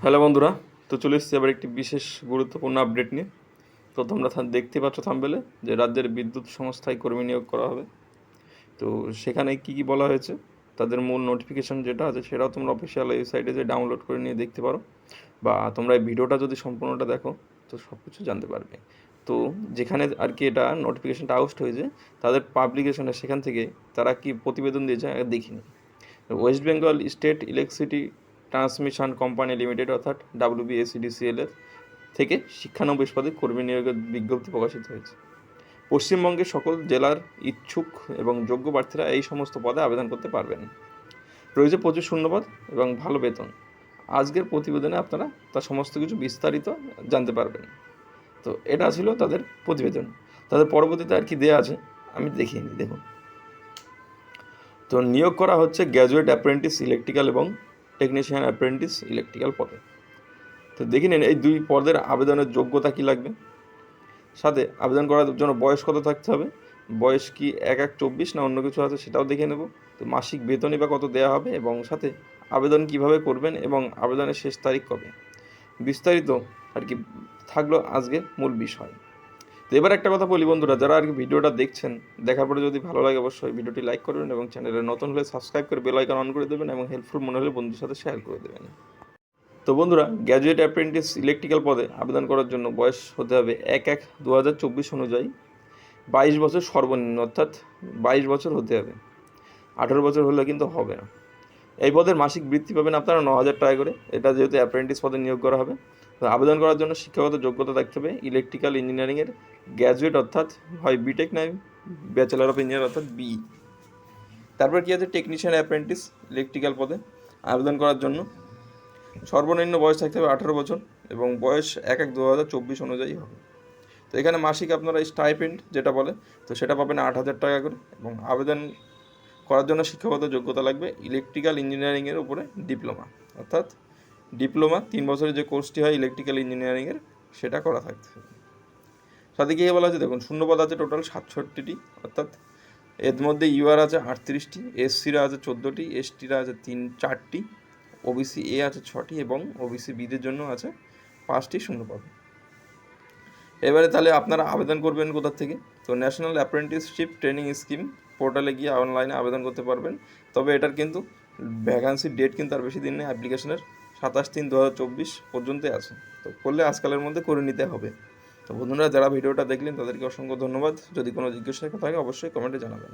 Hello বন্ধুরা, তো চলে এসেছি আবার একটি বিশেষ গুরুত্বপূর্ণ আপডেট নিয়ে। তো তোমরা দেখতে পাচ্ছ থাম্বনেলে যে রাজ্যের বিদ্যুৎ সংস্থায় কর্মী নিয়োগ করা হবে। তো সেখানে কি বলা হয়েছে, তাদের মূল নোটিফিকেশান যেটা আছে সেটাও তোমরা অফিসিয়াল ওয়েবসাইটে যে ডাউনলোড করে নিয়ে দেখতে পারো, বা তোমরা এই ভিডিওটা যদি সম্পূর্ণটা দেখো তো সব কিছু জানতে পারবে। তো যেখানে আর কি এটা নোটিফিকেশানটা আউট হয়েছে তাদের পাবলিকেশনে, সেখান থেকে তারা কি প্রতিবেদন দিয়েছে দেখিনি। West Bengal state electricity transmission company limited অর্থাৎ WBSEDCL এর থেকে শিক্ষানবিশ পদে কর্মী নিয়োগের বিজ্ঞপ্তি প্রকাশিত হয়েছে। পশ্চিমবঙ্গের সকল জেলার ইচ্ছুক এবং যোগ্য প্রার্থীরা এই সমস্ত পদে আবেদন করতে পারবেন। রয়েছে প্রচুর শূন্যপদ এবং ভালো বেতন। আজকের প্রতিবেদনে আপনারা তার সমস্ত কিছু বিস্তারিত জানতে পারবেন। তো এটা ছিল তাদের প্রতিবেদন। তাদের পরবর্তীতে আর কি দেওয়া আছে আমি দেখিয়ে নিই, দেখুন। তো নিয়োগ করা হচ্ছে গ্র্যাজুয়েট অ্যাপ্রেন্টিস ইলেকট্রিক্যাল এবং টেকনিশিয়ান অ্যাপ্রেন্টিস ইলেকট্রিক্যাল পদে। তো দেখে নিন এই দুই পদের আবেদনের যোগ্যতা কী লাগবে, সাথে আবেদন করার জন্য বয়স কত থাকতে হবে, বয়স কি 1-1-24 না অন্য কিছু আছে সেটাও দেখে নেব। তো মাসিক বেতনই বা কত দেওয়া হবে, এবং সাথে আবেদন কিভাবে করবেন এবং আবেদনের শেষ তারিখ কবে, বিস্তারিত আর কি থাকলো আজকে মূল বিষয়। তো এবার একটা কথা বলি বন্ধুরা, যারা আর কি ভিডিওটা দেখছেন, দেখার পরে যদি ভালো লাগে অবশ্যই ভিডিওটি লাইক করবেন এবং চ্যানেলে নতুন হলে সাবস্ক্রাইব করে বেল আইকন অন করে দেবেন এবং হেল্পফুল মনে হলে বন্ধুর সাথে শেয়ার করে দেবেন। তো বন্ধুরা, গ্র্যাজুয়েট অ্যাপ্রেন্টিস ইলেকট্রিক্যাল পদে আবেদন করার জন্য বয়স হতে হবে 1-1-2024 অনুযায়ী 22 বছর সর্বনিম্ন, অর্থাৎ 22 বছর হতে হবে। 18 বছর হলে কিন্তু হবে না। এই পদের মাসিক বৃত্তি পাবেন আপনারা 9,000 টাকা করে। এটা যেহেতু অ্যাপ্রেন্টিস পদে নিয়োগ করা হবে। তো আবেদন করার জন্য শিক্ষাগত যোগ্যতা থাকতে হবে ইলেকট্রিক্যাল ইঞ্জিনিয়ারিংয়ের গ্র্যাজুয়েট, অর্থাৎ হয় বিটেক নয় ব্যাচেলার অফ ইঞ্জিনিয়ার অর্থাৎ BE। তারপর কি আছে, টেকনিশিয়ান অ্যাপ্রেন্টিস ইলেকট্রিক্যাল পদে আবেদন করার জন্য সর্বনিম্ন বয়স থাকতে হবে 18 বছর এবং বয়স 1-1-2024 অনুযায়ী হবে। তো এখানে মাসিক আপনারা স্টাইপেন্ড যেটা বলে, তো সেটা পাবেন 8,000 টাকা করে। এবং আবেদন করার জন্য শিক্ষাগত যোগ্যতা লাগবে ইলেকট্রিক্যাল ইঞ্জিনিয়ারিংয়ের উপরে ডিপ্লোমা, অর্থাৎ ডিপ্লোমা 3 বছরের যে কোর্সটি হয় ইলেকট্রিক্যাল ইঞ্জিনিয়ারিংয়ের সেটা করা থাকতে হবে। সাথে কী বলা আছে দেখুন, শূন্যপদ আছে টোটাল 67টি, অর্থাৎ এর মধ্যে UR আছে 38টি, SCরা আছে 14টি, STরা আছে 4টি, OBC A আছে 6টি এবং OBC Bদের জন্য আছে 5টি শূন্যপদ। এবারে তাহলে আপনারা আবেদন করবেন কোথা থেকে? তো ন্যাশনাল অ্যাপ্রেন্টিসশিপ ট্রেনিং স্কিম পোর্টালে গিয়ে অনলাইনে আবেদন করতে পারবেন। তবে এটার কিন্তু ভ্যাকান্সির ডেট কিন্তু আর বেশি দিন নেই, অ্যাপ্লিকেশনের 27/3/2024 পর্যন্তই আছে। তো করলে আজকালের মধ্যে করে নিতে হবে। তো বন্ধুরা, যারা ভিডিওটা দেখলেন তাদেরকে অসংখ্য ধন্যবাদ। যদি কোনো জিজ্ঞাসা থাকে অবশ্যই কমেন্টে জানাবেন।